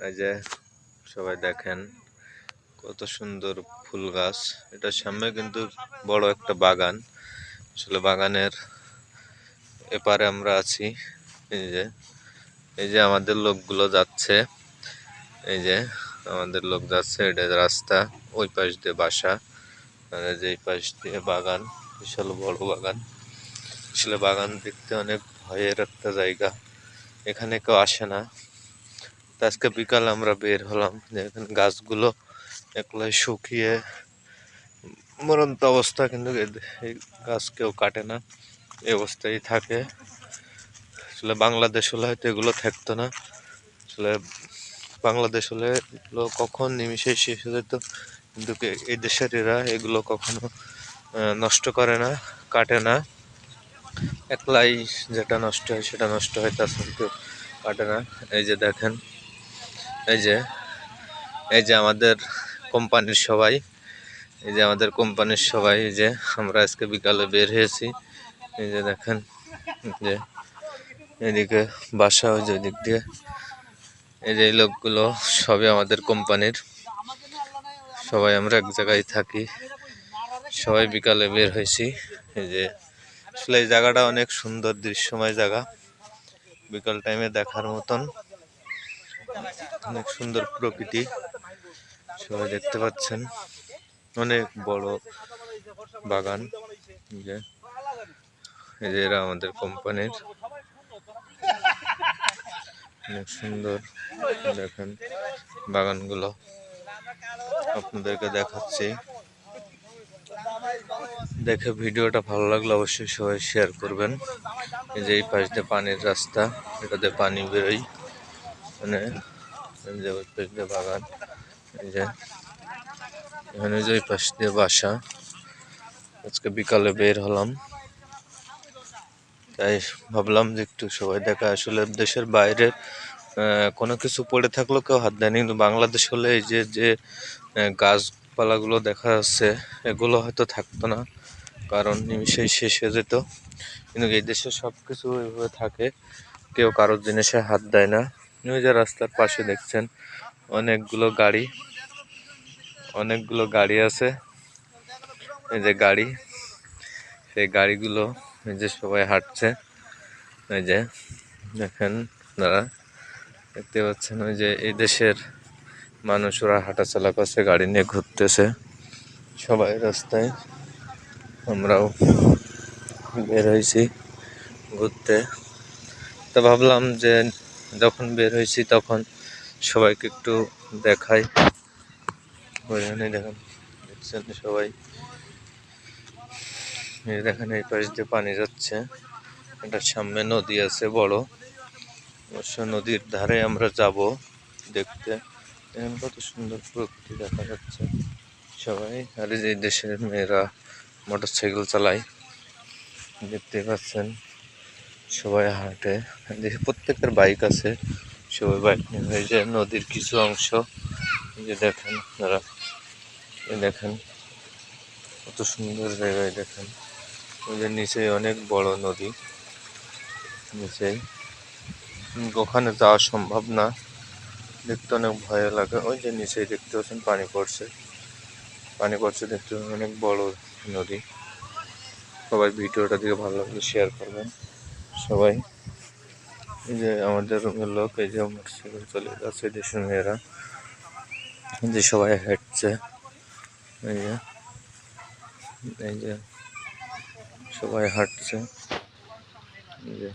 এই যে সবাই দেখেন কত সুন্দর ফুল গাছ। এটার সামনে কিন্তু বড় একটা বাগান। আসলে বাগানের এপারে আমরা আছি। এই যে আমাদের লোকগুলো যাচ্ছে। এই যে আমাদের লোক যাচ্ছে, এটা রাস্তা, ওই পাশ দিয়ে বাসা, আর এই যে এই পাশ দিয়ে বাগান, বিশাল বড় বাগান। আসলে বাগান দেখতে অনেক ভয়ের একটা জায়গা, এখানে কেউ আসে না। তো আজকে বিকাল আমরা বের হলাম, যে এখানে গাছগুলো একলাই শুকিয়ে মরন্ত অবস্থা, কিন্তু এই গাছ কেউ কাটে না, এই অবস্থায় থাকে। আসলে বাংলাদেশ হলে হয়তো এগুলো থাকতো না। আসলে বাংলাদেশ হলে এগুলো কখন নিমিশে শেষ হয়ে যেত, কিন্তু এই দেশের এরা এগুলো কখনো নষ্ট করে না, কাটে না। একলাই যেটা নষ্ট হয় সেটা নষ্ট হয়, তাছাড়া কেউ কাটে না। এই যে দেখেন, এই যে আমাদের কোম্পানির সবাই, এই যে আমাদের কোম্পানির সবাই, এই যে আমরা আজকে বিকালে বের হয়েছি। এই যে দেখেন, যে এদিকে বাসা, ওই যে দিক দিয়ে, এই যে এই লোকগুলো সবই আমাদের কোম্পানির। সবাই আমরা এক জায়গায় থাকি, সবাই বিকালে বের হয়েছি। এই যে আসলে এই জায়গাটা অনেক সুন্দর দৃশ্যময় জায়গা, বিকাল টাইমে দেখার মতন অনেক সুন্দর প্রকৃতি। সবাই দেখতে পাচ্ছেন অনেক বড় বাগান। এই যে এরা আমাদের কোম্পানির, অনেক সুন্দর। দেখেন বাগানগুলো আপনাদেরকে দেখাচ্ছি। দেখে ভিডিওটা ভালো লাগলে অবশ্যই সবাই শেয়ার করবেন। এই যে এই পাশ দিয়ে পানির রাস্তা, এটাতে পানি বেরোয়, মানে এই যে ওই পাশ দিয়ে বাগান, এই যে এখানে যে এই পাশ দিয়ে বাসা। আজকে বিকালে বের হলাম, তাই ভাবলাম যে একটু সবাই দেখা। আসলে দেশের বাইরে কোনো কিছু পড়ে থাকলেও কেউ হাত দেয়নি, কিন্তু বাংলাদেশ হলে এই যে গাছপালাগুলো দেখা যাচ্ছে, এগুলো হয়তো থাকতো না, কারণ নিমিশেই শেষ হয়ে যেত। কিন্তু এই দেশে সব কিছু এভাবে থাকে, কেউ কারোর জিনিসে হাত দেয় না। ওই যে রাস্তার পাশে দেখছেন অনেকগুলো গাড়ি আছে। এই যে গাড়ি, সেই গাড়িগুলো, এই যে সবাই হাঁটছে। এই যে দেখেন আপনারা দেখতে পাচ্ছেন, ওই যে এই দেশের মানুষরা হাঁটাচলা করছে, গাড়ি নিয়ে ঘুরতেছে সবাই রাস্তায়। আমরাও বের হয়েছি ঘুরতে, তো ভাবলাম যে যখন বের হয়েছি তখন সবাইকে একটু দেখাই। দেখেন, দেখছেন সবাই, এই দেখেন এই পাশ দিয়ে পানি যাচ্ছে, এটার সামনে নদী আছে বড়। অবশ্য নদীর ধারে আমরা যাব দেখতে। দেখেন কত সুন্দর প্রকৃতি দেখা যাচ্ছে। সবাই, আর এই যে দেশের মেয়েরা মোটরসাইকেল চালায়, দেখতে পাচ্ছেন সবাই হাঁটে। দেখি প্রত্যেকের বাইক আছে, সবাই বাইক নিয়ে। এই যে নদীর কিছু অংশ, এই যে দেখেন আপনারা, এই দেখেন কত সুন্দর জায়গায়। দেখেন ওই যে নিচে অনেক বড় নদী, নিচেই ওখানে যাওয়া সম্ভব না, দেখতে অনেক ভয় লাগে। ওই যে নিচেই দেখতে পাচ্ছেন পানি পড়ছে দেখতে অনেক বড় নদী। সবাই ভিডিওটা দিকে ভালো লাগলে শেয়ার করবেন সবাই। এই যে আমাদের রুমের লোক, এই যে মোটরসাইকেল চলে যাচ্ছে, দেশের মেয়েরা, যে সবাই হাঁটছে। এই যে সবাই হাঁটছে। এই যে